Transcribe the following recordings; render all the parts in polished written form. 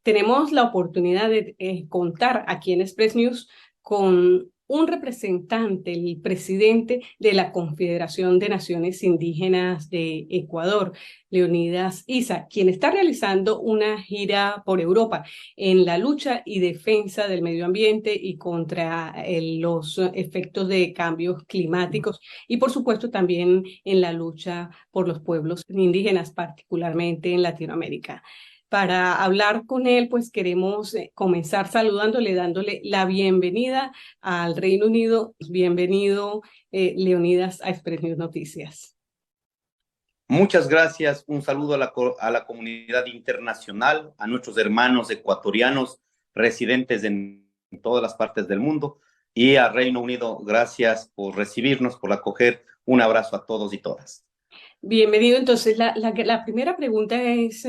tenemos la oportunidad de contar aquí en Express News con un representante, el presidente de la Confederación de Naciones Indígenas de Ecuador, Leonidas Issa, quien está realizando una gira por Europa en la lucha y defensa del medio ambiente y contra los efectos de cambios climáticos y por supuesto también en la lucha por los pueblos indígenas, particularmente en Latinoamérica. Para hablar con él, pues queremos comenzar saludándole, dándole la bienvenida al Reino Unido. Bienvenido, Leonidas, a Express News Noticias. Muchas gracias. Un saludo a la comunidad internacional, a nuestros hermanos ecuatorianos residentes en todas las partes del mundo y a Reino Unido. Gracias por recibirnos, por acoger. Un abrazo a todos y todas. Bienvenido. Entonces, la primera pregunta es,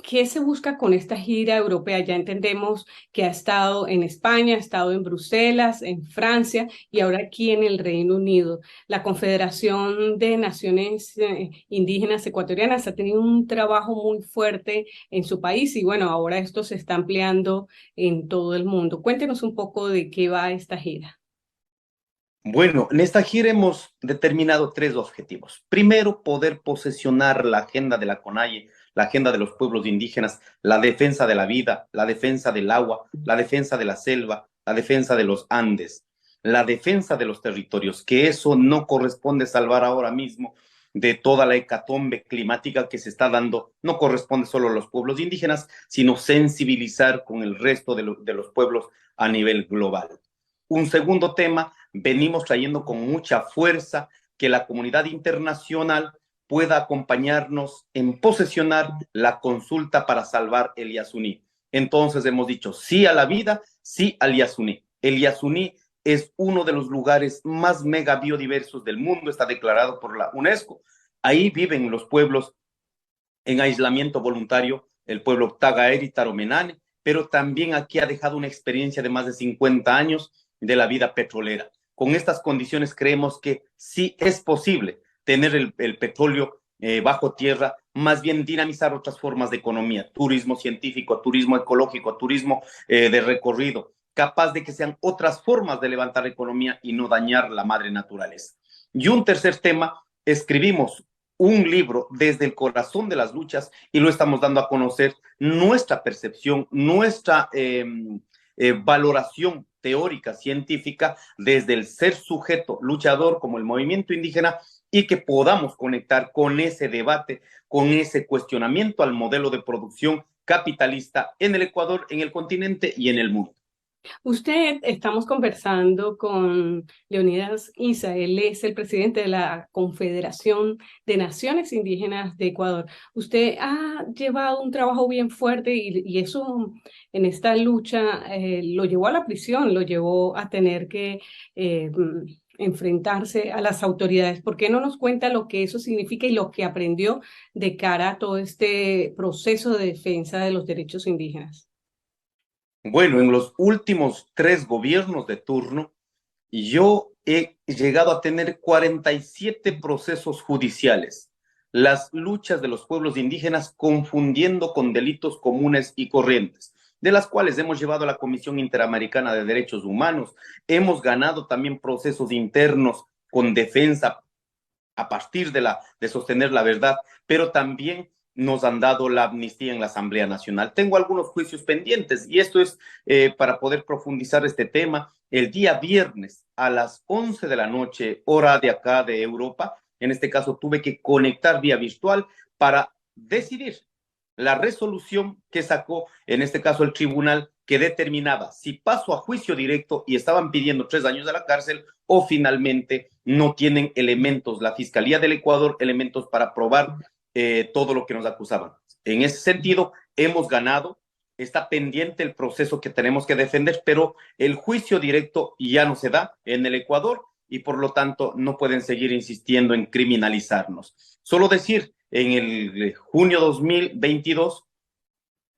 ¿qué se busca con esta gira europea? Ya entendemos que ha estado en España, ha estado en Bruselas, en Francia y ahora aquí en el Reino Unido. La Confederación de Naciones Indígenas Ecuatorianas ha tenido un trabajo muy fuerte en su país y bueno, ahora esto se está ampliando en todo el mundo. Cuéntenos un poco de qué va esta gira. Bueno, en esta gira hemos determinado tres objetivos. Primero, poder posesionar la agenda de la CONAIE, la agenda de los pueblos indígenas, la defensa de la vida, la defensa del agua, la defensa de la selva, la defensa de los Andes, la defensa de los territorios, que eso no corresponde salvar ahora mismo de toda la hecatombe climática que se está dando, no corresponde solo a los pueblos indígenas, sino sensibilizar con el resto de los pueblos a nivel global. Un segundo tema, venimos trayendo con mucha fuerza que la comunidad internacional pueda acompañarnos en posesionar la consulta para salvar el Yasuní. Entonces hemos dicho sí a la vida, sí al Yasuní. El Yasuní es uno de los lugares más mega biodiversos del mundo, está declarado por la UNESCO. Ahí viven los pueblos en aislamiento voluntario, el pueblo Tagaeri, Taromenane, pero también aquí ha dejado una experiencia de más de 50 años de la vida petrolera. Con estas condiciones creemos que sí es posible tener el petróleo bajo tierra, más bien dinamizar otras formas de economía, turismo científico, turismo ecológico, turismo de recorrido, capaz de que sean otras formas de levantar economía y no dañar la madre naturaleza. Y un tercer tema, escribimos un libro desde el corazón de las luchas y lo estamos dando a conocer nuestra percepción, nuestra valoración teórica, científica, desde el ser sujeto luchador como el movimiento indígena y que podamos conectar con ese debate, con ese cuestionamiento al modelo de producción capitalista en el Ecuador, en el continente y en el mundo. Estamos conversando con Leonidas Issa, él es el presidente de la Confederación de Naciones Indígenas de Ecuador. Usted ha llevado un trabajo bien fuerte y eso en esta lucha lo llevó a la prisión, lo llevó a tener que enfrentarse a las autoridades. ¿Por qué no nos cuenta lo que eso significa y lo que aprendió de cara a todo este proceso de defensa de los derechos indígenas? Bueno, en los últimos 3 gobiernos de turno, yo he llegado a tener 47 procesos judiciales, las luchas de los pueblos indígenas confundiendo con delitos comunes y corrientes, de las cuales hemos llevado a la Comisión Interamericana de Derechos Humanos, hemos ganado también procesos internos con defensa a partir de sostener la verdad, pero también nos han dado la amnistía en la Asamblea Nacional. Tengo algunos juicios pendientes y esto es para poder profundizar este tema. El día viernes a las 11 de la noche, hora de acá de Europa, en este caso tuve que conectar vía virtual para decidir la resolución que sacó, en este caso el tribunal, que determinaba si paso a juicio directo y estaban pidiendo 3 años de la cárcel o finalmente no tienen elementos, la Fiscalía del Ecuador, elementos para probar todo lo que nos acusaban. En ese sentido, hemos ganado, está pendiente el proceso que tenemos que defender, pero el juicio directo ya no se da en el Ecuador y por lo tanto no pueden seguir insistiendo en criminalizarnos. Solo decir, en el junio 2022,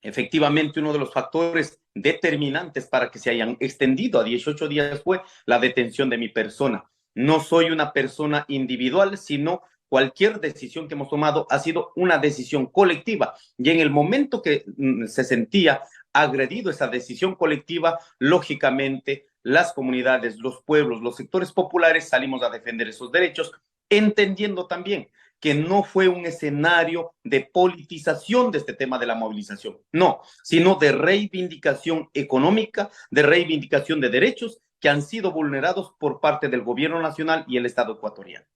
efectivamente uno de los factores determinantes para que se hayan extendido a 18 días fue la detención de mi persona. No soy una persona individual, sino cualquier decisión que hemos tomado ha sido una decisión colectiva. Y en el momento que se sentía agredido esa decisión colectiva, lógicamente las comunidades, los pueblos, los sectores populares salimos a defender esos derechos, entendiendo también que no fue un escenario de politización de este tema de la movilización, no, sino de reivindicación económica, de reivindicación de derechos que han sido vulnerados por parte del gobierno nacional y el Estado ecuatoriano.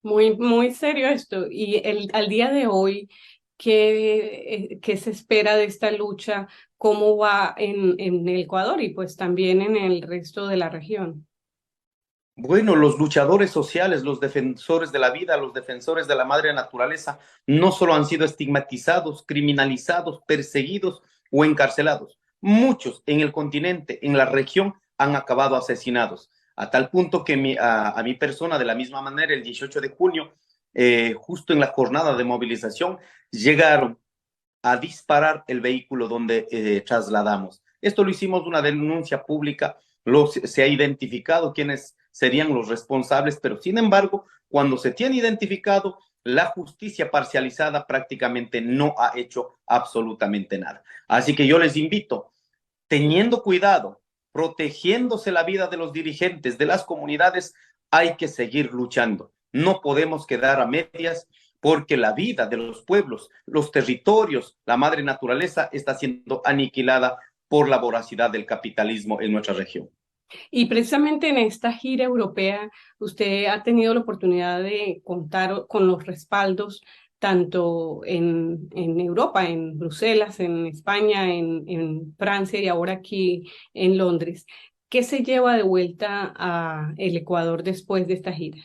Muy, muy serio esto. Y al día de hoy, ¿qué se espera de esta lucha? ¿Cómo va en el Ecuador y pues también en el resto de la región? Bueno, los luchadores sociales, los defensores de la vida, los defensores de la madre naturaleza, no solo han sido estigmatizados, criminalizados, perseguidos o encarcelados. Muchos en el continente, en la región, han acabado asesinados, a tal punto que a mi persona, de la misma manera, el 18 de junio, justo en la jornada de movilización, llegaron a disparar el vehículo donde trasladamos. Esto lo hicimos una denuncia pública, se ha identificado quiénes serían los responsables, pero sin embargo, cuando se tiene identificado, la justicia parcializada prácticamente no ha hecho absolutamente nada. Así que yo les invito, teniendo cuidado, protegiéndose la vida de los dirigentes, de las comunidades, hay que seguir luchando. No podemos quedar a medias porque la vida de los pueblos, los territorios, la madre naturaleza está siendo aniquilada por la voracidad del capitalismo en nuestra región. Y precisamente en esta gira europea, usted ha tenido la oportunidad de contar con los respaldos tanto en Europa, en Bruselas, en España, en Francia y ahora aquí en Londres. ¿Qué se lleva de vuelta a el Ecuador después de esta gira?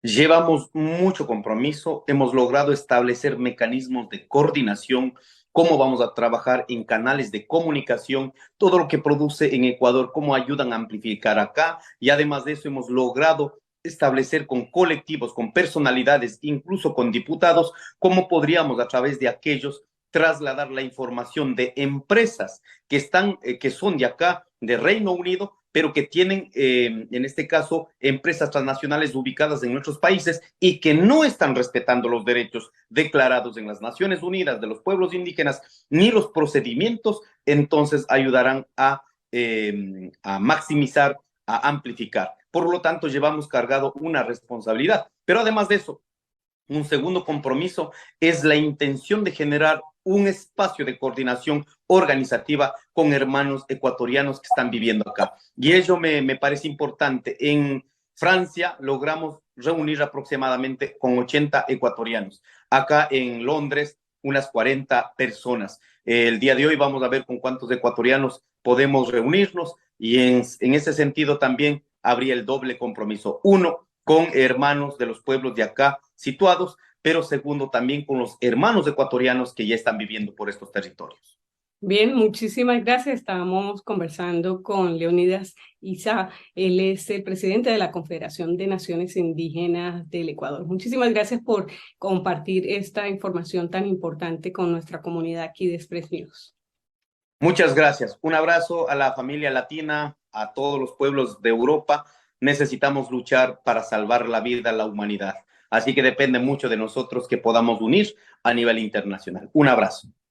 Llevamos mucho compromiso, hemos logrado establecer mecanismos de coordinación, cómo vamos a trabajar en canales de comunicación, todo lo que produce en Ecuador, cómo ayudan a amplificar acá, y además de eso hemos logrado establecer con colectivos, con personalidades, incluso con diputados, cómo podríamos a través de aquellos trasladar la información de empresas que son de acá, de Reino Unido, pero que tienen, en este caso, empresas transnacionales ubicadas en nuestros países y que no están respetando los derechos declarados en las Naciones Unidas de los pueblos indígenas ni los procedimientos, entonces ayudarán a maximizar, a amplificar. Por lo tanto, llevamos cargado una responsabilidad. Pero además de eso, un segundo compromiso es la intención de generar un espacio de coordinación organizativa con hermanos ecuatorianos que están viviendo acá. Y ello me parece importante. En Francia logramos reunir aproximadamente con 80 ecuatorianos. Acá en Londres, unas 40 personas. El día de hoy vamos a ver con cuántos ecuatorianos podemos reunirnos y en ese sentido también habría el doble compromiso. Uno, con hermanos de los pueblos de acá situados, pero segundo, también con los hermanos ecuatorianos que ya están viviendo por estos territorios. Bien, muchísimas gracias. Estábamos conversando con Leonidas Isa. Él es el presidente de la Confederación de Naciones Indígenas del Ecuador. Muchísimas gracias por compartir esta información tan importante con nuestra comunidad aquí de Express News. Muchas gracias. Un abrazo a la familia latina, a todos los pueblos de Europa. Necesitamos luchar para salvar la vida a la humanidad. Así que depende mucho de nosotros que podamos unir a nivel internacional. Un abrazo.